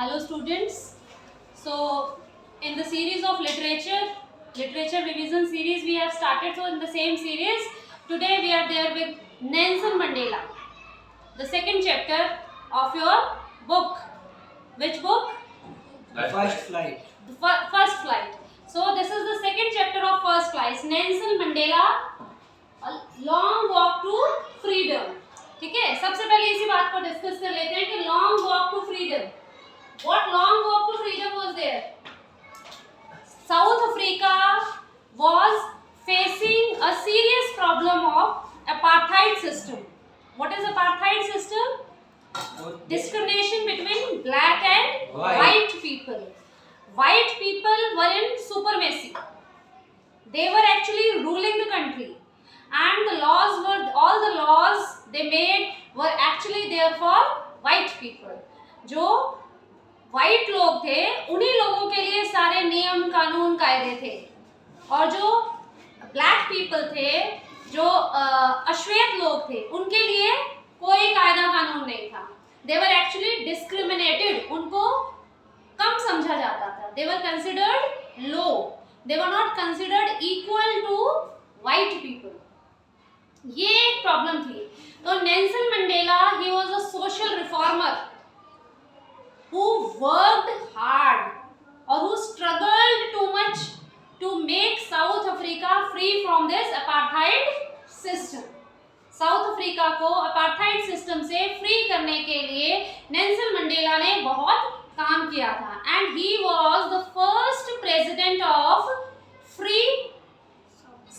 Hello students. So in the series of literature revision series we have started. So in the same series today we are there with Nelson Mandela, the second chapter of your book. Which book? First Flight. The First Flight. So this is the second chapter of First Flight. Nelson Mandela, a long walk to freedom. ठीक है, सबसे पहले इसी बात को discuss कर लेते हैं कि long walk to freedom. What long walk to freedom was there? South Africa was facing a serious problem of apartheid system. What is apartheid system? Discrimination between black and white people. White people were in supremacy. They were actually ruling the country, and all the laws they made were actually there for white people. जो white लोग थे उन्हीं लोगों के लिए सारे नियम कानून कायदे थे, और जो ब्लैक पीपल थे, जो अश्वेत लोग थे, उनके लिए कोई कायदा कानून नहीं था. They were actually discriminated. उनको कम समझा जाता था. They were considered low. They were not considered equal to white people. ये एक प्रॉब्लम थी. तो Nelson Mandela he was a social reformer who worked hard or who struggled too much to make South Africa free from this apartheid system. South Africa को apartheid system से free करने के लिए Nelson Mandela ने बहुत काम किया था. And he was the first president of free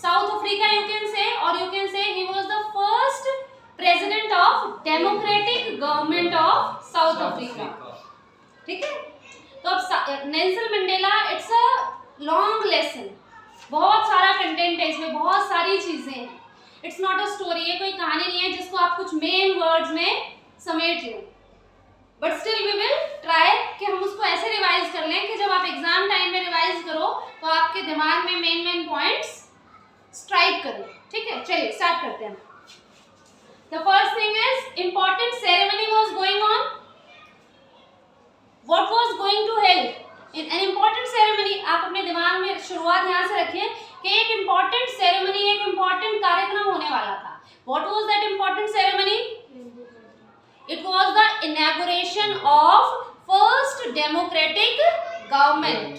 South Africa, you can say, और you can say he was the first president of democratic government of South Africa. ठीक है. तो अब Nelson Mandela, it's a long lesson. बहुत सारा content है इसमें, बहुत सारी चीजें हैं. It's not a story. ये कोई कहानी नहीं है जिसको आप कुछ मेन वर्ड्स में समेट लो. But still we will try कि हम उसको ऐसे रिवाइज कर लें कि जब आप एग्जाम टाइम में रिवाइज करो तो आपके दिमाग में मेन पॉइंट्स स्ट्राइक करें. ठीक है, चलिए स्टार्ट करते हैं. The first thing is important ceremony was going on. What was going to held in an important ceremony? आप अपने दिमाग में शुरुआत यहाँ से रखिए कि एक important ceremony, एक important कार्यक्रम होने वाला था. What was that important ceremony? It was the inauguration of first democratic government.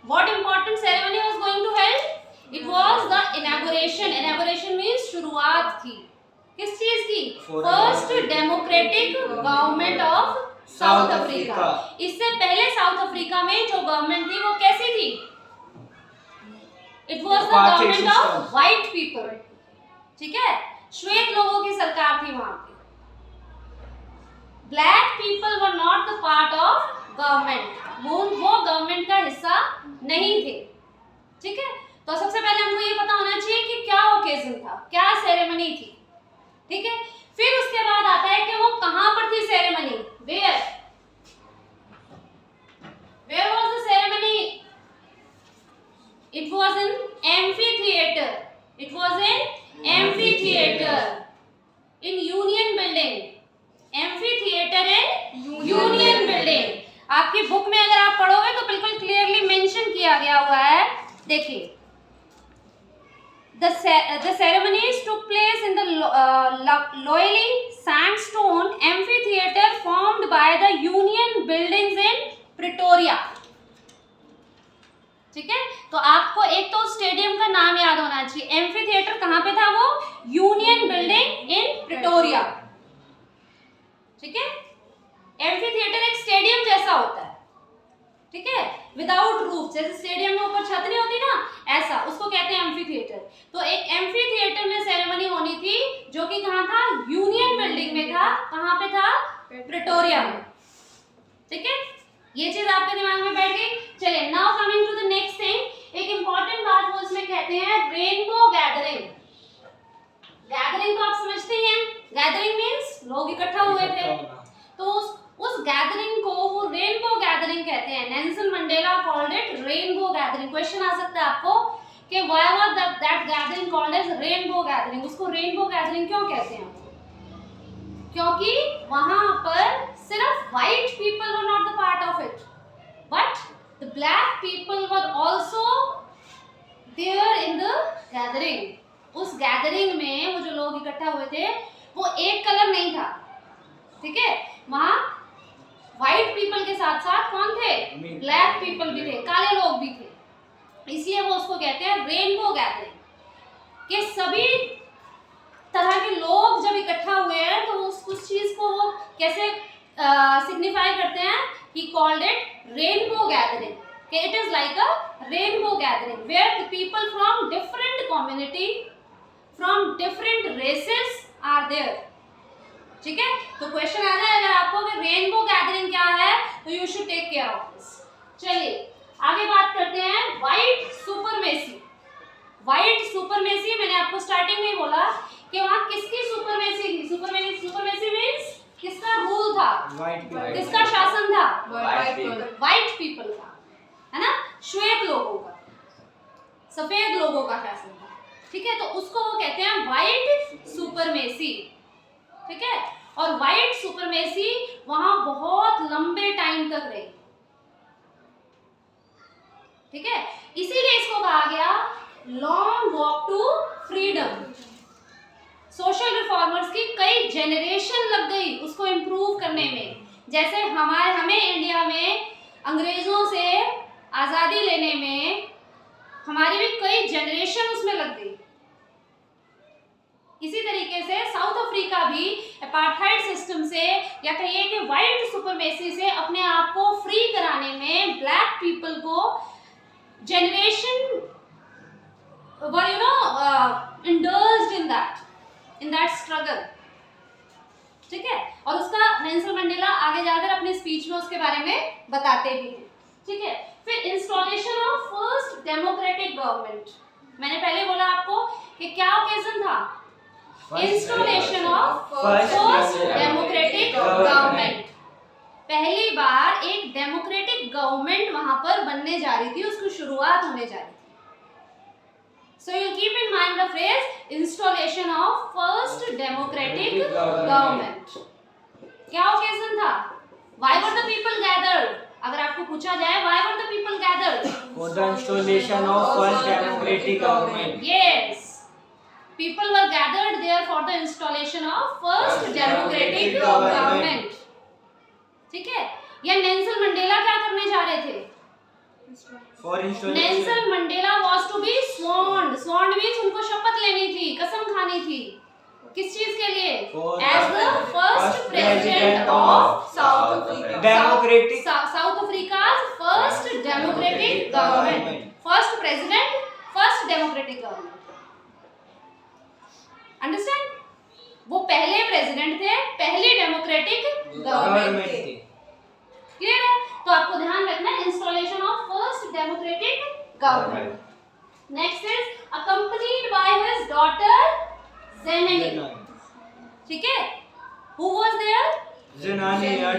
What important ceremony was going to held? It was the inauguration. Inauguration means शुरुआत थी. किस चीज की? First democratic government of south Africa. इससे पहले south Africa में जो government थी वो कैसी थी? It was the government of white people. ठीक है, श्वेत लोगों की सरकार थी वहां पे. Black people were not the part of government. वो गवर्नमेंट का हिस्सा नहीं थे. ठीक है, तो सबसे पहले हमको ये पता होना चाहिए कि क्या ओकेजन था, क्या सेरेमनी थी. ठीक है, फिर उसके बाद आता है कि वो कहां पर थी ceremony. Where was the ceremony? It was in amphitheater. It was in amphitheater in Union Building. Amphitheater in Union Building. आपकी बुक में अगर आप पढ़ोगे तो बिल्कुल क्लियरली मेंशन किया गया हुआ है. देखिए, the ceremonies took place in the Loyally sandstone amphitheater formed by the Union Buildings in Pretoria. ठीक है, तो आपको एक तो स्टेडियम का नाम याद होना चाहिए. एम्फीथिएटर कहां पे था? वो यूनियन बिल्डिंग इन प्रिटोरिया. ठीक है, एम्फीथिएटर एक स्टेडियम जैसा होता है. ठीक है, विदाउट रूफ. जैसे स्टेडियम में ऊपर छत नहीं होती ना, ऐसा उसको कहते हैं एम्फीथिएटर. तो एक एम्फीथिएटर में सेरेमनी होनी थी जो कि कहां था? यूनियन बिल्डिंग में था. कहां पे था? प्रिटोरिया में. ठीक है, ये चीज आपके दिमाग में बैठ गई. चलिए, now coming to the next thing. एक इंपॉर्टेंट बात वो इसमें कहते हैं रेनबो गैदरिंग. गैदरिंग तो आप समझते ही हैं. गैदरिंग मींस लोग इकट्ठा हुए थे. तो उस गैदरिंग को वो रेनबो गैदरिंग कहते हैं. Nelson Mandela called it rainbow gathering. Question आ सकता है आपको कि why was that gathering called as rainbow gathering. उसको रेनबो गैदरिंग क्यों कहते हैं? क्योंकि वहां पर सिर्फ white people were not the part of black people were also there in the gathering. उस गैदरिंग में वो जो लोग इकट्ठा हुए थे वो एक कलर नहीं था, ठीक है, वहाँ व्हाइट पीपल के साथ साथ कौन थे, ब्लैक पीपल भी थे, काले लोग भी थे, इसलिए वो उसको कहते हैं रेनबो गैदरिंग, कि सभी तरह के लोग जब इकट्ठा हुए हैं तो उस चीज को वो कैसे सिग्निफाई करते हैं, he called it rainbow gathering, कि it is like a rainbow gathering where the people from different community from different races are there, ठीक है। तो क्वेश्चन आ जाएगा आपको कि रेनबो गैदरिंग क्या है, तो you should take care of this. चलिए आगे बात करते हैं व्हाइट सुपरमेसी। व्हाइट सुपरमेसी मैंने आपको स्टार्टिंग में ही बोला कि वहां किसकी सुपरमेसी थी, सुपरमेसी मींस किसका रूल था, किसका शासन था, व्हाइट पीपल का, है ना, श्वेत लोगों का, सफेद लोगों का शासन था, ठीक है। तो उसको वो कहते हैं व्हाइट सुपरमेसी, ठीक है। और व्हाइट सुपरमेसी वहां बहुत लंबे टाइम तक रही, ठीक है, इसीलिए इसको कहा गया long walk to freedom. Social reformers की कई जनरेशन लग गई उसको इम्प्रूव करने में, जैसे हमें इंडिया में अंग्रेजों से आज़ादी लेने में हमारी भी कई जनरेशन उसमें लग गई। इसी तरीके से साउथ अफ्रीका भी अपार्थाइड सिस्टम से या कहिए कि व्हाइट सुपरमेसी से अपने आप को फ्री कराने में ब्लैक पीपल को generation were indulged in that struggle, ठीक है। और उसका नेल्सन मंडेला आगे जाकर अपने स्पीच में उसके बारे में बताते भी हैं, ठीक है। फिर installation of first democratic government, मैंने पहले बोला आपको कि क्या ओकेजन था, installation of first democratic government, पहली बार एक डेमोक्रेटिक गवर्नमेंट वहां पर बनने जा रही थी, उसकी शुरुआत होने जा रही थी। So you keep in mind the phrase installation of first democratic government. क्या occasion था? Why were the people gathered? अगर आपको पूछा जाए why were the people gathered? For the installation of first democratic government. Yes. People were gathered there for the installation of first democratic government. ठीक है? या Nelson Mandela क्या करने जा रहे थे? Nelson Mandela was to be sworn. Sworn means उनको शपथ लेनी थी, कसम खानी थी, किस चीज के लिए? As the first president of South Africa's first democratic government. First president, first democratic government. Understand? वो पहले प्रेसिडेंट थे, पहली डेमोक्रेटिक गवर्नमेंट थे, क्लियर है। तो आपको ध्यान रखना है installation of first democratic government. Next is accompanied by his daughter Zenani, ठीक है। Who was there? Zenani, her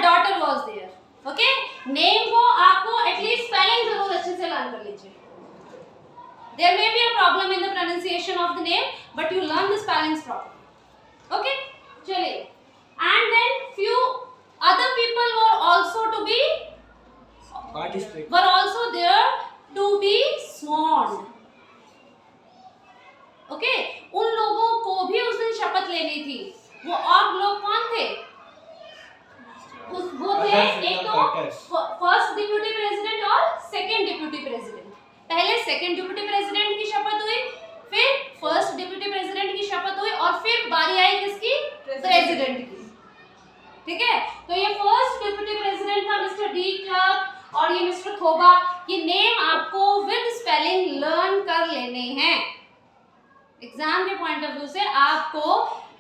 daughter was there, okay. Name को आपको एटलीस्ट स्पेलिंग जरूर अच्छे से लर्न कर लीजिए। There may be a problem in the pronunciation of the name but you learn the spellings proper, okay. चलिए, and then few other people were also there to be sworn, okay। उन लोगों को भी उस दिन शपथ लेनी थी। वो और लोग कौन थे? वो थे एक तो फर्स्ट डिप्यूटी प्रेसिडेंट और सेकंड डिप्यूटी प्रेसिडेंट। पहले सेकंड डिप्यूटी प्रेसिडेंट की शपथ हुई, फिर फर्स्ट डिप्यूटी प्रेसिडेंट की शपथ हुई और फिर बारी आई किसकी? प्रेसिडेंट की, ठीक है। तो ये फर्स्ट डिप्यूटी प्रेसिडेंट था मिस्टर डी क्लर्क और ये मिस्टर थोबा। ये नेम आपको विद स्पेलिंग लर्न कर लेने हैं, एग्जाम के पॉइंट ऑफ व्यू से आपको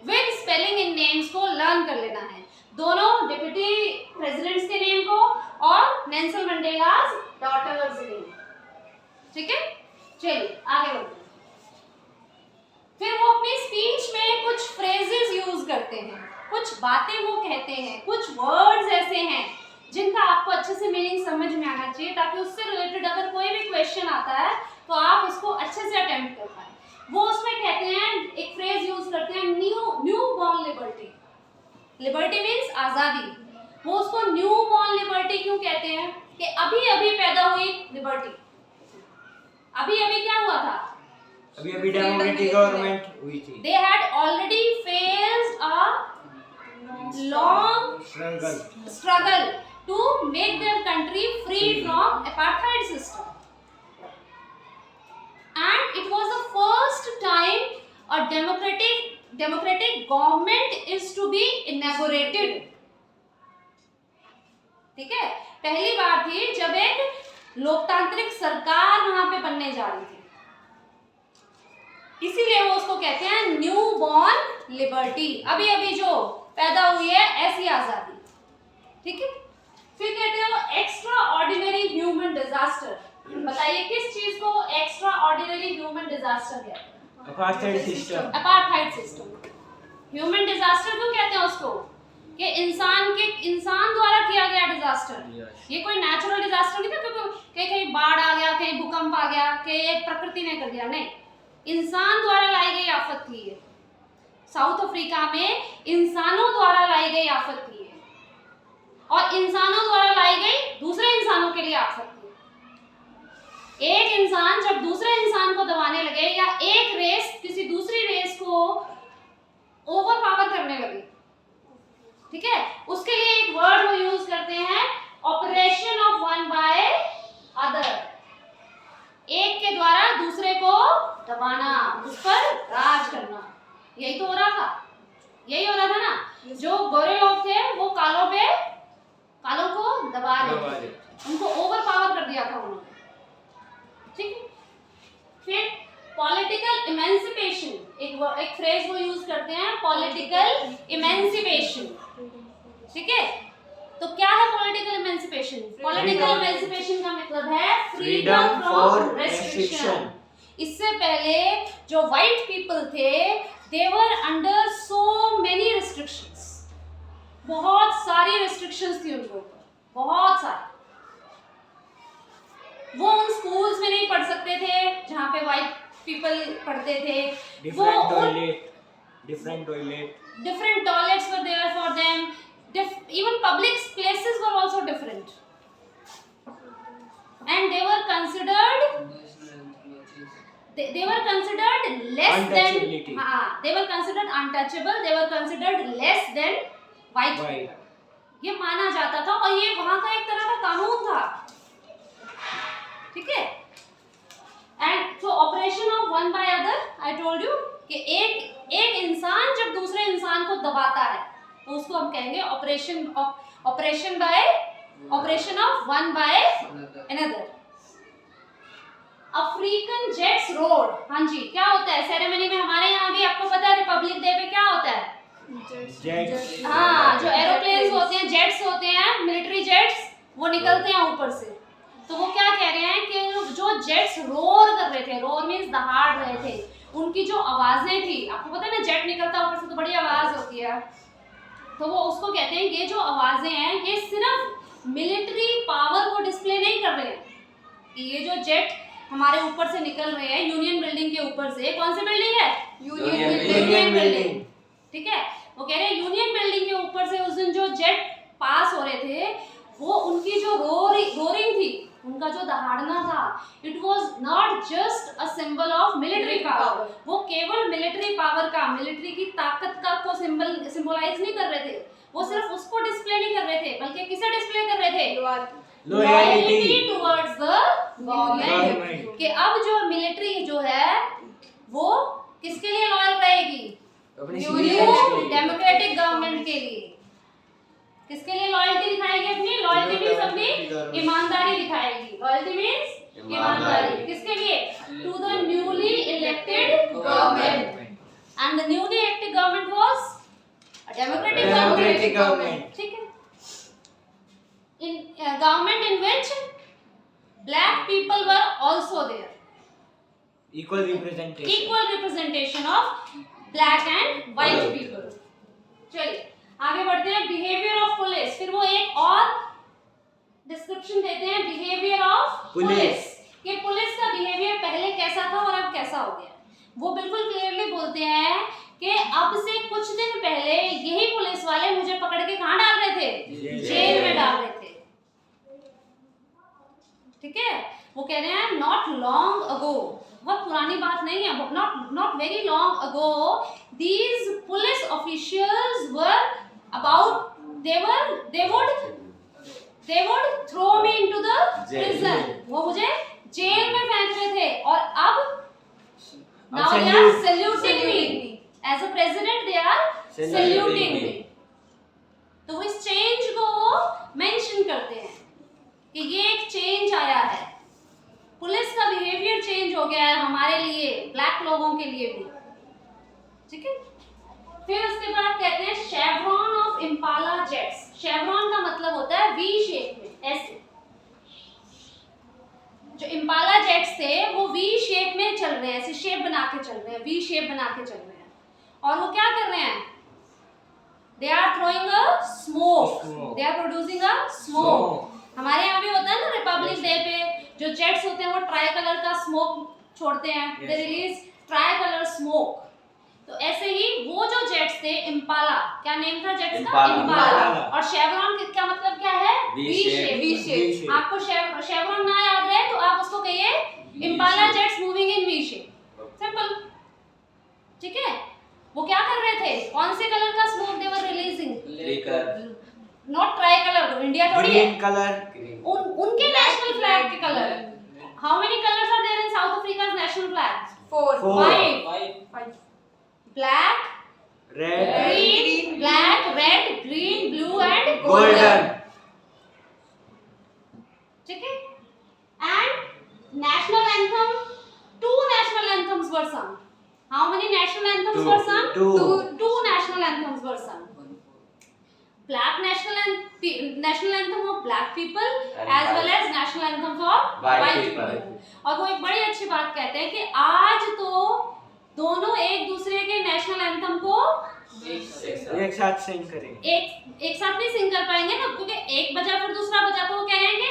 विद स्पेलिंग इन नेम्स को लर्न कर लेना है, दोनों डिप्यूटी प्रेसिडेंट्स के नेम को और नेल्सन मंडेलास डॉटर्स नेम, ठीक है। चलिए आगे बढ़ते हैं। फिर वो अपनी स्पीच में कुछ फ्रेजेस यूज करते हैं, कुछ बातें वो कहते हैं, कुछ वर्ड्स ऐसे हैं जिनका आपको अच्छे से मीनिंग समझ में आना चाहिए, ताकि उससे रिलेटेड अगर कोई भी क्वेश्चन आता है तो आप उसको अच्छे से अटेम्प्ट कर पाए। वो उसमें कहते हैं, एक फ्रेज यूज करते हैं, new born liberty. Liberty means आज़ादी। वो उसको न्यू बॉर्न लिबर्टी क्यों कहते हैं? कि अभी अभी पैदा हुई लिबर्टी, अभी अभी क्या हुआ था, अभी अभी डेमोक्रेटिक गवर्नमेंट हुई थी। they had already faced a long struggle to make their country free from apartheid system, and it was the first time a democratic government is to be inaugurated। ठीक है, पहली बार थी जब एक लोकतांत्रिक सरकार वहां पे बनने जा रही थी, इसीलिए वो उसको कहते हैं न्यू बॉर्न लिबर्टी, अभी अभी जो पैदा हुई है ऐसी आजादी। ठीक है, फिर कहते हैं वो एक्स्ट्रा ऑर्डिनरी ह्यूमन डिजास्टर। बताइए किस चीज को एक्स्ट्रा ऑर्डिनरी ह्यूमन डिजास्टर कहते हैं? Apartheid system. Apartheid system. Human disaster क्यों कहते हैं उसको? कि इंसान द्वारा किया गया डिजास्टर। ये कोई नेचुरल डिजास्टर नहीं था, क्योंकि कहीं बाढ़ आ गया, कहीं भूकंप आ गया, कहीं प्रकृति ने कर दिया, नहीं, इंसान द्वारा लाई गई आफत थी ये। साउथ अफ्रीका में इंसानों द्वारा लाई गई आफत थी ये, और इंसानों द्वारा लाई गई दूसरे इंसानों के लिए आफत थी। एक इंसान जब दूसरे इंसान को दबाने लगे, या एक रेस किसी दूसरी रेस को ओवर पावर करने लगी, ठीक है, उसके लिए एक वर्ड वो यूज करते हैं, operation of one by other. एक के द्वारा दूसरे को दबाना, उस पर राज करना, यही तो हो रहा था, यही हो रहा था ना। जो गोरे लोग थे वो कालों को दबा रहे थे, उनको ओवर पावर कर दिया था उन्होंने। ठीक है, फिर पॉलिटिकल इमेंसिपेशन, एक फ्रेज वो यूज करते हैं, पॉलिटिकल इमेंसिपेशन। ठीक है, तो क्या है पॉलिटिकल इमेंसिपेशन? पॉलिटिकल इमेंसिपेशन का मतलब है फ्रीडम फ्रॉम रेस्ट्रिक्शन। इससे पहले जो व्हाइट पीपल थे, they were under so many restrictions, बहुत सारी रिस्ट्रिक्शंस थी उनके ऊपर, बहुत सारी। वो उन स्कूल्स में नहीं पढ़ सकते थे जहाँ पे व्हाइट पीपल पढ़ते थे। Different toilets were there for them. Even public places were also different, and they were considered less than, they were considered untouchable, they were considered less than white people. ये माना जाता था, और ये वहां का एक तरह का कानून था। ठीक है, and so operation of one by other, I told you कि एक इंसान जब दूसरे इंसान को दबाता है तो उसको हम कहेंगे operation of one by another. African jets road, हाँ जी, क्या होता है सेरेमनी में? हमारे यहाँ भी आपको पता है रिपब्लिक डे पे क्या होता है? जेट्स। हाँ, जो एरोप्लेन्स होते हैं, जेट्स होते हैं, मिलिट्री जेट्स, वो निकलते हैं ऊपर से। तो वो क्या कह रहे हैं कि जो जेट्स रोर कर रहे थे, रोर मींस दहाड़ रहे थे, उनकी जो आवाजें थी, आपको पता है ना जेट निकलता है ऊपर से तो बड़ी आवाज होती है, तो वो उसको कहते हैं ये जो आवाजें हैं ये सिर्फ मिलिट्री पावर को डिस्प्ले नहीं कर रहे हैं। कि ये जो जेट हमारे ऊपर से निकल रहे हैं यूनियन बिल्डिंग के ऊपर से, कौन सी बिल्डिंग है? Union building. ठीक है, वो कह रहे हैं यूनियन बिल्डिंग के ऊपर से उस दिन जो जेट पास हो रहे थे, वो उनकी जो रोरिंग थी, उनका जो दहाड़ना था, it was not just a symbol of military power. वो केवल मिलिट्री पावर का, मिलिट्री की ताकत का को सिंबलाइज नहीं कर रहे थे, वो सिर्फ उसको डिस्प्ले नहीं कर रहे थे, बल्कि किसे डिस्प्ले कर रहे थे? Loyalty towards the government. कि अब जो मिलिट्री जो है वो किसके लिए लॉयल रहेगी? डेमोक्रेटिक गवर्नमेंट के लिए। किसके लिए लॉयल्टी दिखाएगी? अपनी लॉयल्टी मींस अपनी ईमानदारी दिखाएगी। लॉयल्टी मींस ईमानदारी। किसके लिए? To the newly elected government, and the newly elected government was a democratic government. ठीक है, in government in which black people were also there, equal representation of black and white people। चलिए आगे बढ़ते हैं, behaviour of police. फिर वो एक और डिस्क्रिप्शन देते हैं बिहेवियर ऑफ पुलिस, कि पुलिस का बिहेवियर पहले कैसा था और अब कैसा हो गया। वो बिल्कुल क्लियरली बोलते हैं कि अब से कुछ दिन पहले यही पुलिस वाले मुझे पकड़ के कहाँ डाल रहे थे? जेल में डाल रहे थे। कह रहे हैं नॉट लॉन्ग अगो, बहुत पुरानी बात नहीं है, not very long ago these police officials were about they would throw me into the prison, वो मुझे जेल में फेंक रहे थे, और अब now they are saluting me as a president, they are saluting me। तो इस चेंज को मेंशन करते हैं कि ये एक चेंज आया है, पुलिस का बिहेवियर चेंज हो गया है हमारे लिए, ब्लैक लोगों के लिए भी, ठीक है। फिर उसके बाद कहते हैं chevron of Impala jets. Chevron का मतलब होता है वी शेप में, ऐसे। जो इम्पाला जेट्स थे वो वी शेप में चल रहे हैं, ऐसे शेप बना के चल रहे हैं, वी शेप बना के चल रहे हैं, और वो क्या कर रहे हैं, they are throwing a smoke, they are producing a smoke. हमारे यहाँ भी होता है ना रिपब्लिक डे पे जो जेट्स होते हैं वो ट्राई कलर का स्मोक छोड़ते हैं, they release try colour smoke. तो ऐसे ही वो जो जेट्स थे इम्पाला, क्या नेम था जेट्स का, इम्पाला, और शेवरॉन का मतलब क्या है, वी शेप। आपको शेवरॉन ना याद रहे तो आप उसको कहिए Impala jets moving in V shape, simple, ठीक है। वो क्या कर रहे थे, कौन से कलर का smoke they were releasing, not tricolour, India थोड़ी है, ग्रीन कलर, उनके नेशनल फ्लैग के colour. How many colours are there in South Africa's national flag, 5 black, red, green, black, red, green, blue and golden, ठीक है। And national anthem, 2 national anthems were sung. How many national anthems were sung? 2 national anthems were sung. Black national anthem of black people as well as national anthem for white people. और वो एक बड़ी अच्छी बात कहते हैं कि आज तो दोनों एक दूसरे के नेशनल एंथम को एक साथ सिंग करेंगे, एक साथ नहीं सिंग कर पाएंगे ना, क्योंकि एक बजा फिर दूसरा बजा, तो वो कह रहे हैं कि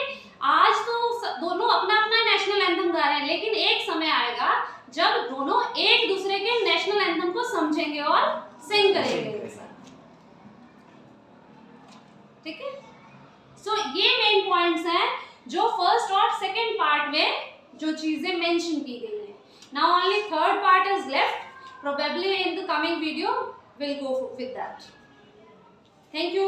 आज तो दोनों अपना अपना नेशनल एंथम गा रहे हैं, लेकिन एक समय आएगा जब दोनों एक दूसरे के नेशनल एंथम को समझेंगे और सिंग करेंगे, ठीक है। सो ये मेन पॉइंट्स हैं जो फर्स्ट और सेकंड पार्ट में जो चीजें मेंशन की गई हैं। Now only third part is left. Probably in the coming video we'll go with that. Thank you.